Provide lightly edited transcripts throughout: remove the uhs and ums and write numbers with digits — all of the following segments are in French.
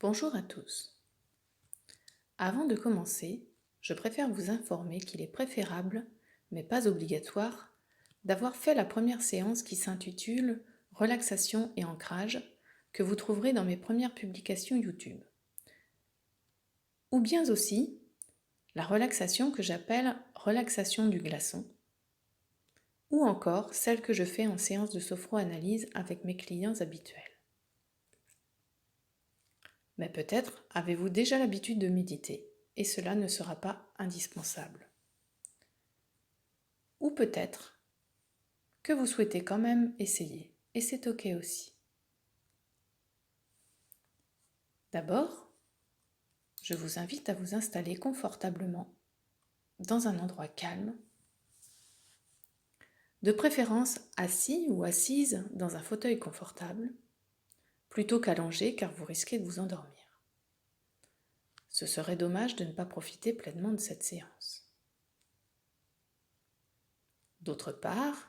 Bonjour à tous. Avant de commencer, je préfère vous informer qu'il est préférable, mais pas obligatoire, d'avoir fait la première séance qui s'intitule Relaxation et ancrage, que vous trouverez dans mes premières publications YouTube. Ou bien aussi, la relaxation que j'appelle relaxation du glaçon, ou encore celle que je fais en séance de sophro-analyse avec mes clients habituels. Mais peut-être avez-vous déjà l'habitude de méditer, et cela ne sera pas indispensable. Ou peut-être que vous souhaitez quand même essayer, et c'est ok aussi. D'abord, je vous invite à vous installer confortablement dans un endroit calme, de préférence assis ou assise dans un fauteuil confortable, plutôt qu'allongé car vous risquez de vous endormir. Ce serait dommage de ne pas profiter pleinement de cette séance. D'autre part,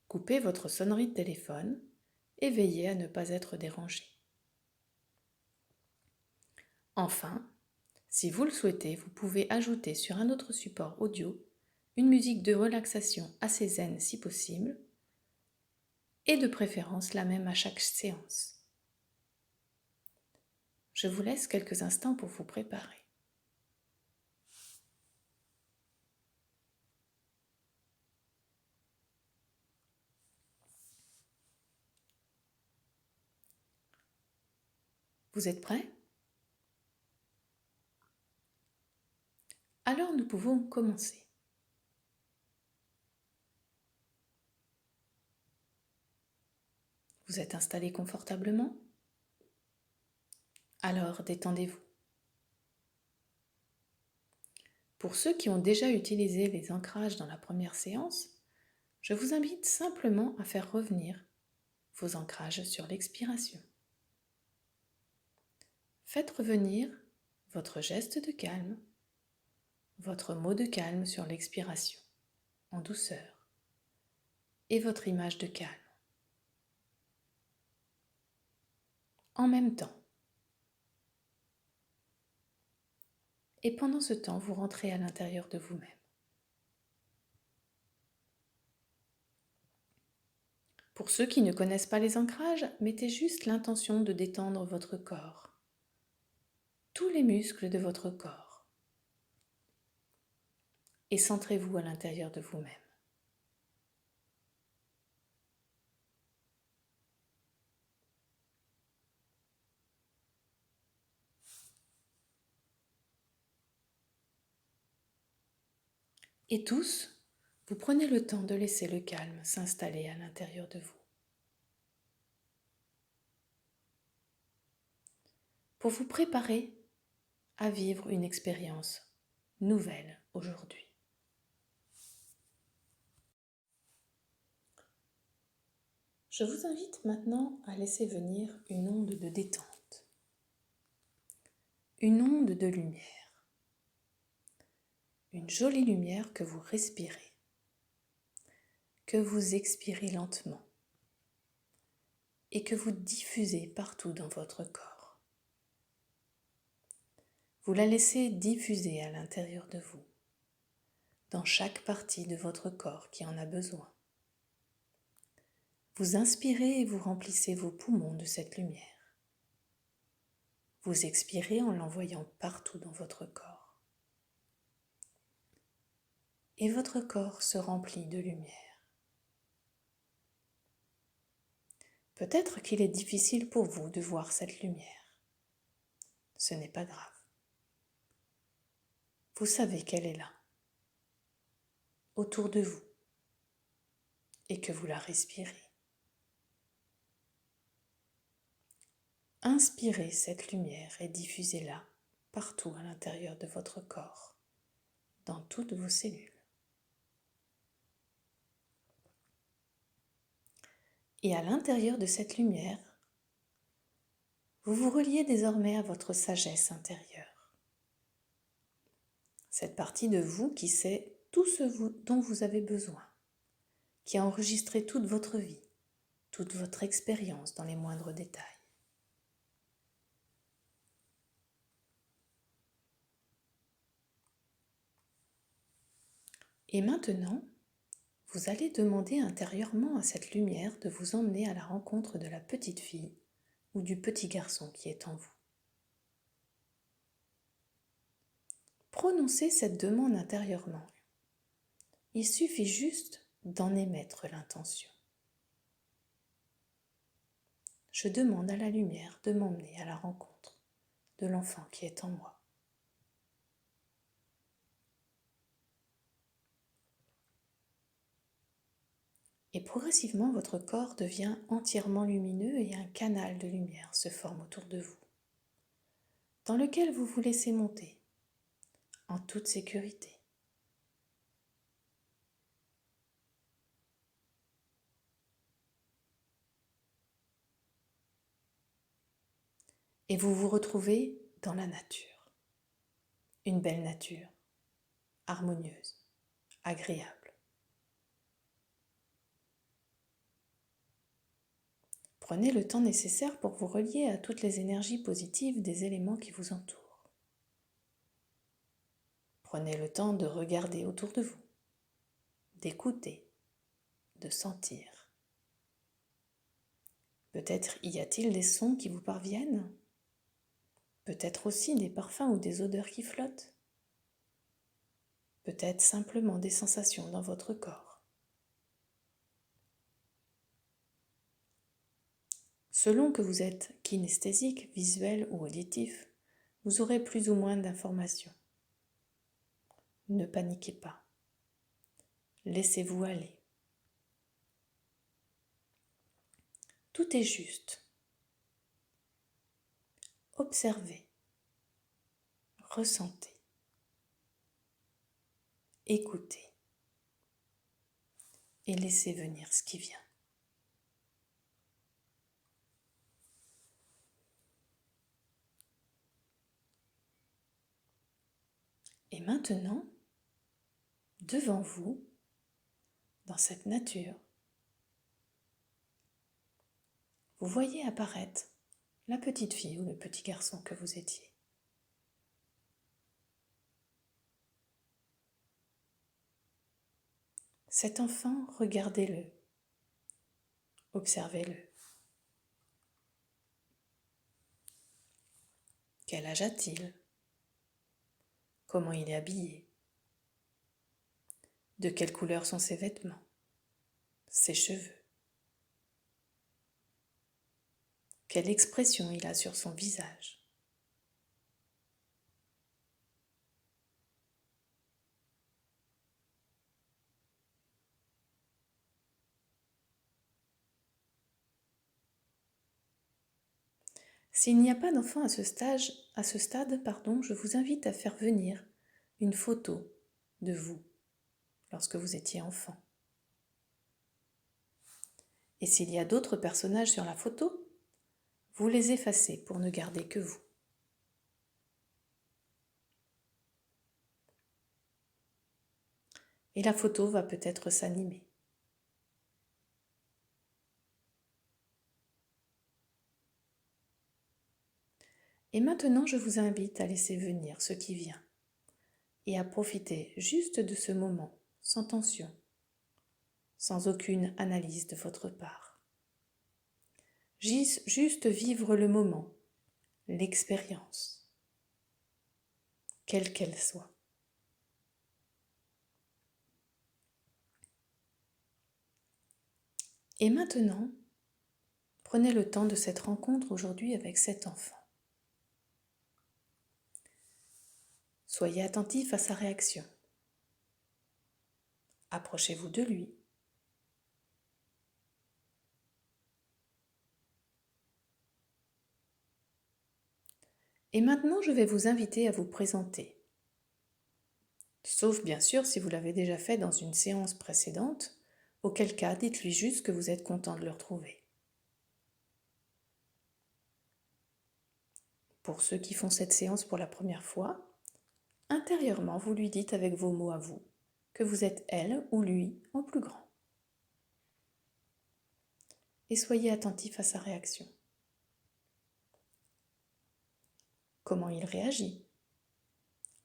coupez votre sonnerie de téléphone et veillez à ne pas être dérangé. Enfin, si vous le souhaitez, vous pouvez ajouter sur un autre support audio une musique de relaxation assez zen si possible, et de préférence la même à chaque séance. Je vous laisse quelques instants pour vous préparer. Vous êtes prêts? Alors nous pouvons commencer. Vous êtes installé confortablement? Alors détendez-vous. Pour ceux qui ont déjà utilisé les ancrages dans la première séance, je vous invite simplement à faire revenir vos ancrages sur l'expiration. Faites revenir votre geste de calme, votre mot de calme sur l'expiration, en douceur, et votre image de calme. En même temps. Et pendant ce temps, vous rentrez à l'intérieur de vous-même. Pour ceux qui ne connaissent pas les ancrages, mettez juste l'intention de détendre votre corps, tous les muscles de votre corps, et centrez-vous à l'intérieur de vous-même. Et tous, vous prenez le temps de laisser le calme s'installer à l'intérieur de vous. Pour vous préparer à vivre une expérience nouvelle aujourd'hui. Je vous invite maintenant à laisser venir une onde de détente, une onde de lumière, une jolie lumière que vous respirez, que vous expirez lentement et que vous diffusez partout dans votre corps. Vous la laissez diffuser à l'intérieur de vous, dans chaque partie de votre corps qui en a besoin. Vous inspirez et vous remplissez vos poumons de cette lumière. Vous expirez en l'envoyant partout dans votre corps. Et votre corps se remplit de lumière. Peut-être qu'il est difficile pour vous de voir cette lumière. Ce n'est pas grave. Vous savez qu'elle est là, autour de vous, et que vous la respirez. Inspirez cette lumière et diffusez-la partout à l'intérieur de votre corps, dans toutes vos cellules. Et à l'intérieur de cette lumière, vous vous reliez désormais à votre sagesse intérieure. Cette partie de vous qui sait tout ce dont vous avez besoin, qui a enregistré toute votre vie, toute votre expérience dans les moindres détails. Et maintenant, vous allez demander intérieurement à cette lumière de vous emmener à la rencontre de la petite fille ou du petit garçon qui est en vous. Prononcez cette demande intérieurement. Il suffit juste d'en émettre l'intention. Je demande à la lumière de m'emmener à la rencontre de l'enfant qui est en moi. Et progressivement, votre corps devient entièrement lumineux et un canal de lumière se forme autour de vous, dans lequel vous vous laissez monter en toute sécurité. Et vous vous retrouvez dans la nature, une belle nature, harmonieuse, agréable. Prenez le temps nécessaire pour vous relier à toutes les énergies positives des éléments qui vous entourent. Prenez le temps de regarder autour de vous, d'écouter, de sentir. Peut-être y a-t-il des sons qui vous parviennent? Peut-être aussi des parfums ou des odeurs qui flottent? Peut-être simplement des sensations dans votre corps. Selon que vous êtes kinesthésique, visuel ou auditif, vous aurez plus ou moins d'informations. Ne paniquez pas. Laissez-vous aller. Tout est juste. Observez, ressentez, écoutez et laissez venir ce qui vient. Et maintenant, devant vous, dans cette nature, vous voyez apparaître la petite fille ou le petit garçon que vous étiez. Cet enfant, regardez-le, observez-le. Quel âge a-t-il? Comment il est habillé? De quelle couleur sont ses vêtements? Ses cheveux? Quelle expression il a sur son visage? S'il n'y a pas d'enfant à ce stade, je vous invite à faire venir une photo de vous lorsque vous étiez enfant. Et s'il y a d'autres personnages sur la photo, vous les effacez pour ne garder que vous. Et la photo va peut-être s'animer. Et maintenant, je vous invite à laisser venir ce qui vient et à profiter juste de ce moment, sans tension, sans aucune analyse de votre part. Juste vivre le moment, l'expérience, quelle qu'elle soit. Et maintenant, prenez le temps de cette rencontre aujourd'hui avec cet enfant. Soyez attentif à sa réaction. Approchez-vous de lui. Et maintenant, je vais vous inviter à vous présenter. Sauf bien sûr si vous l'avez déjà fait dans une séance précédente, auquel cas dites-lui juste que vous êtes content de le retrouver. Pour ceux qui font cette séance pour la première fois, intérieurement, vous lui dites avec vos mots à vous que vous êtes elle ou lui en plus grand. Et soyez attentif à sa réaction. Comment il réagit?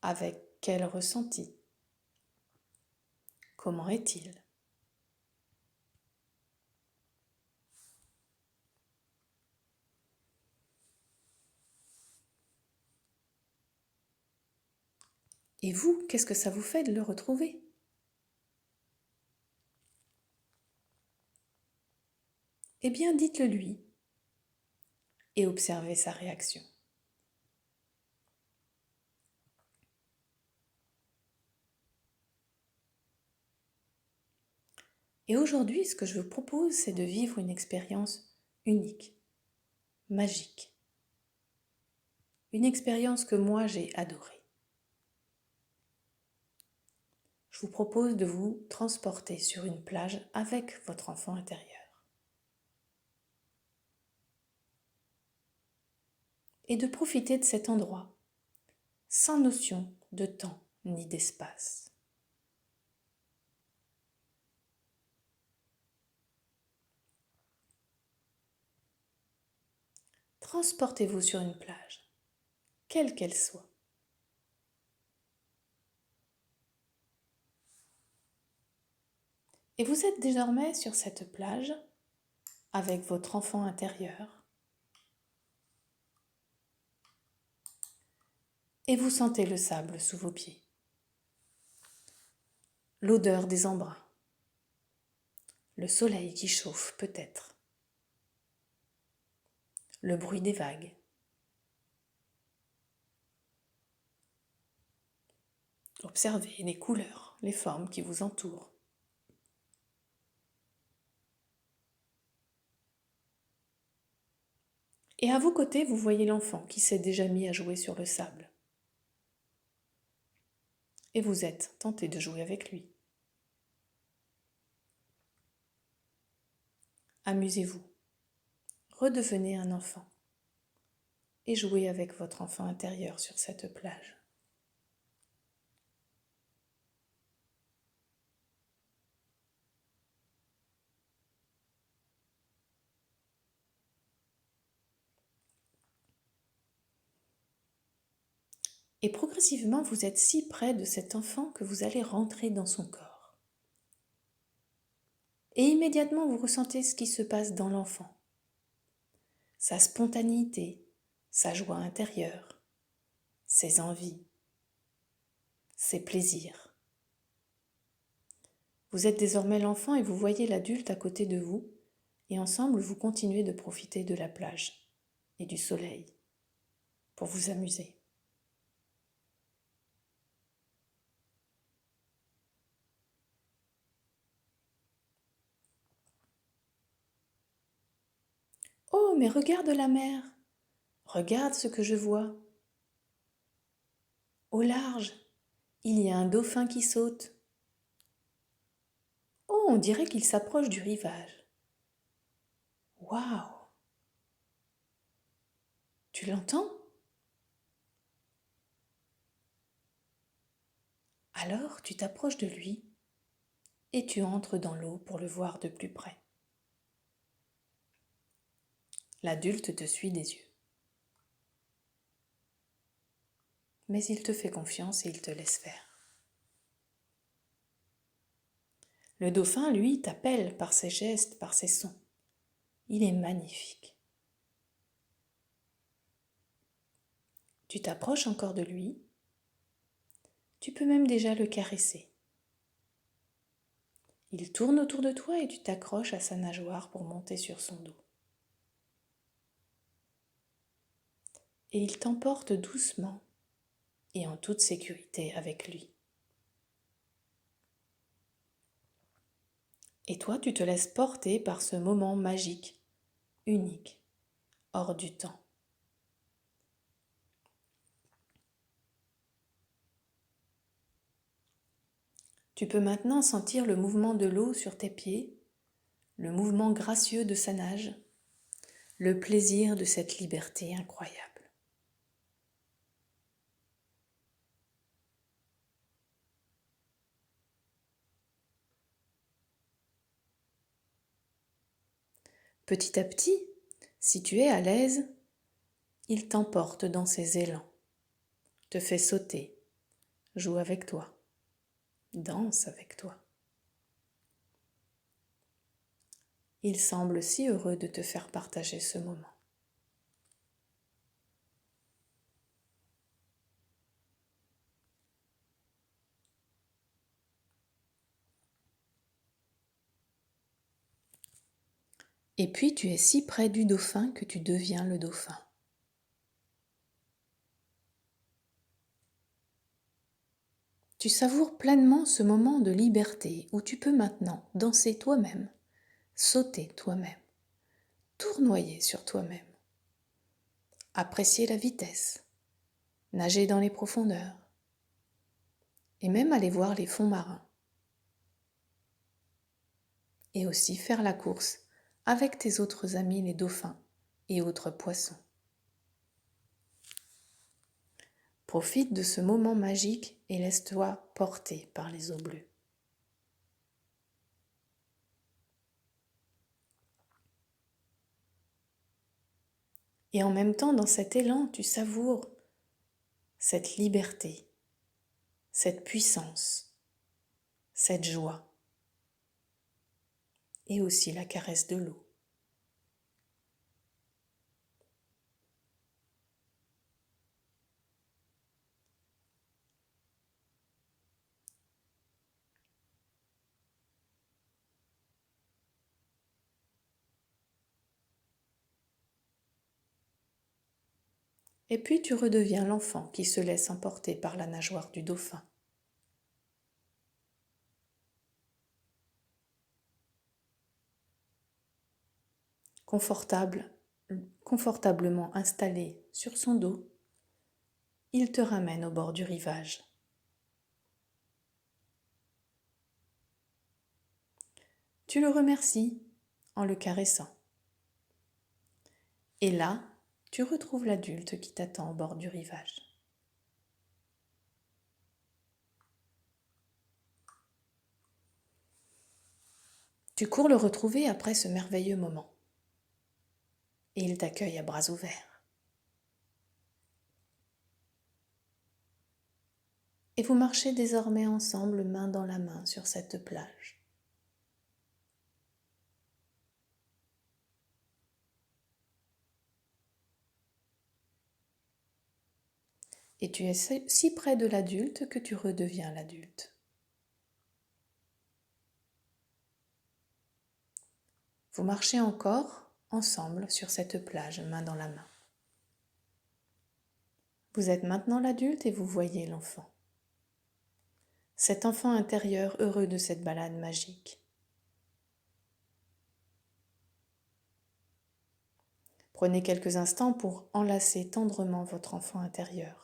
Avec quel ressenti? Comment est-il? Et vous, qu'est-ce que ça vous fait de le retrouver? Eh bien, dites-le lui et observez sa réaction. Et aujourd'hui, ce que je vous propose, c'est de vivre une expérience unique, magique. Une expérience que moi j'ai adorée. Je vous propose de vous transporter sur une plage avec votre enfant intérieur. Et de profiter de cet endroit, sans notion de temps ni d'espace. Transportez-vous sur une plage, quelle qu'elle soit. Et vous êtes désormais sur cette plage avec votre enfant intérieur. Et vous sentez le sable sous vos pieds. L'odeur des embruns. Le soleil qui chauffe peut-être. Le bruit des vagues. Observez les couleurs, les formes qui vous entourent. Et à vos côtés, vous voyez l'enfant qui s'est déjà mis à jouer sur le sable. Et vous êtes tenté de jouer avec lui. Amusez-vous. Redevenez un enfant. Et jouez avec votre enfant intérieur sur cette plage. Et progressivement, vous êtes si près de cet enfant que vous allez rentrer dans son corps. Et immédiatement, vous ressentez ce qui se passe dans l'enfant. Sa spontanéité, sa joie intérieure, ses envies, ses plaisirs. Vous êtes désormais l'enfant et vous voyez l'adulte à côté de vous, et ensemble vous continuez de profiter de la plage et du soleil pour vous amuser. Oh, mais regarde la mer! Regarde ce que je vois. Au large, il y a un dauphin qui saute. Oh, on dirait qu'il s'approche du rivage. Waouh! Tu l'entends? Alors tu t'approches de lui et tu entres dans l'eau pour le voir de plus près. L'adulte te suit des yeux. Mais il te fait confiance et il te laisse faire. Le dauphin, lui, t'appelle par ses gestes, par ses sons. Il est magnifique. Tu t'approches encore de lui. Tu peux même déjà le caresser. Il tourne autour de toi et tu t'accroches à sa nageoire pour monter sur son dos. Et il t'emporte doucement et en toute sécurité avec lui. Et toi, tu te laisses porter par ce moment magique, unique, hors du temps. Tu peux maintenant sentir le mouvement de l'eau sur tes pieds, le mouvement gracieux de sa nage, le plaisir de cette liberté incroyable. Petit à petit, si tu es à l'aise, il t'emporte dans ses élans, te fait sauter, joue avec toi, danse avec toi. Il semble si heureux de te faire partager ce moment. Et puis tu es si près du dauphin que tu deviens le dauphin. Tu savoures pleinement ce moment de liberté où tu peux maintenant danser toi-même, sauter toi-même, tournoyer sur toi-même, apprécier la vitesse, nager dans les profondeurs et même aller voir les fonds marins. Et aussi faire la course avec tes autres amis les dauphins et autres poissons. Profite de ce moment magique et laisse-toi porter par les eaux bleues. Et en même temps, dans cet élan, tu savoures cette liberté, cette puissance, cette joie et aussi la caresse de l'eau. Et puis tu redeviens l'enfant qui se laisse emporter par la nageoire du dauphin. Confortablement installé sur son dos, il te ramène au bord du rivage. Tu le remercies en le caressant. Et là, tu retrouves l'adulte qui t'attend au bord du rivage. Tu cours le retrouver après ce merveilleux moment. Et il t'accueille à bras ouverts. Et vous marchez désormais ensemble main dans la main sur cette plage. Et tu es si près de l'adulte que tu redeviens l'adulte. Vous marchez encore ensemble sur cette plage, main dans la main. Vous êtes maintenant l'adulte et vous voyez l'enfant. Cet enfant intérieur heureux de cette balade magique. Prenez quelques instants pour enlacer tendrement votre enfant intérieur.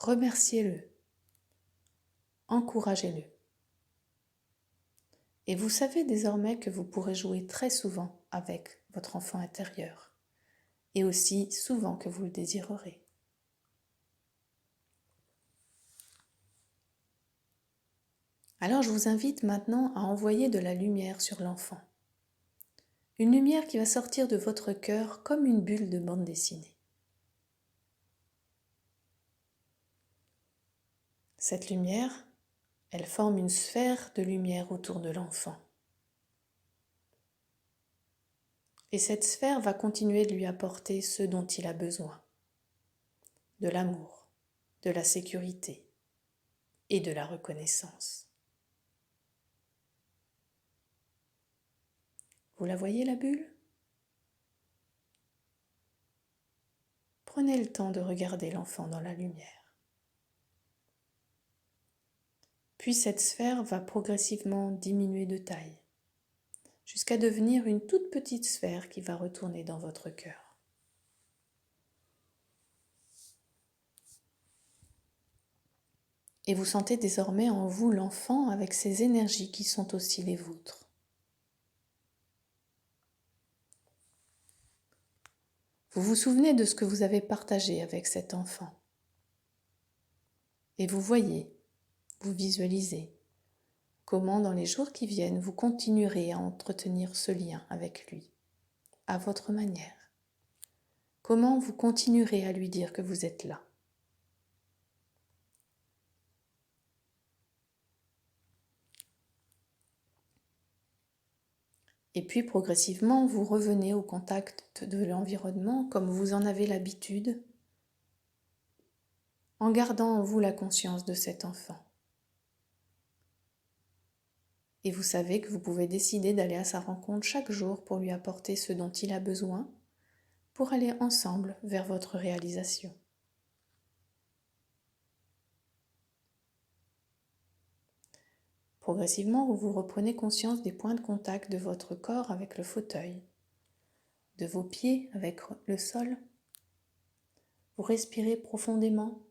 Remerciez-le, encouragez-le. Et vous savez désormais que vous pourrez jouer très souvent avec votre enfant intérieur, et aussi souvent que vous le désirerez. Alors je vous invite maintenant à envoyer de la lumière sur l'enfant. Une lumière qui va sortir de votre cœur comme une bulle de bande dessinée. Cette lumière, elle forme une sphère de lumière autour de l'enfant. Et cette sphère va continuer de lui apporter ce dont il a besoin. De l'amour, de la sécurité et de la reconnaissance. Vous la voyez la bulle ? Prenez le temps de regarder l'enfant dans la lumière. Puis cette sphère va progressivement diminuer de taille, jusqu'à devenir une toute petite sphère qui va retourner dans votre cœur. Et vous sentez désormais en vous l'enfant avec ses énergies qui sont aussi les vôtres. Vous vous souvenez de ce que vous avez partagé avec cet enfant. Et vous voyez, vous visualisez comment dans les jours qui viennent, vous continuerez à entretenir ce lien avec lui, à votre manière. comment vous continuerez à lui dire que vous êtes là. Et puis progressivement, vous revenez au contact de l'environnement comme vous en avez l'habitude, en gardant en vous la conscience de cet enfant. Et vous savez que vous pouvez décider d'aller à sa rencontre chaque jour pour lui apporter ce dont il a besoin, pour aller ensemble vers votre réalisation. Progressivement, vous reprenez conscience des points de contact de votre corps avec le fauteuil, de vos pieds avec le sol. Vous respirez profondément.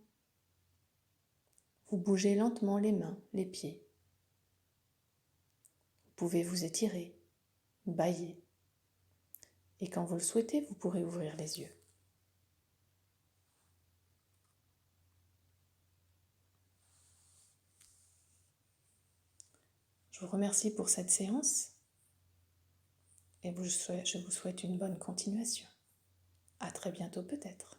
Vous bougez lentement les mains, les pieds. Vous pouvez vous étirer, bâiller. Et quand vous le souhaitez, vous pourrez ouvrir les yeux. Je vous remercie pour cette séance et je vous souhaite une bonne continuation. À très bientôt peut-être.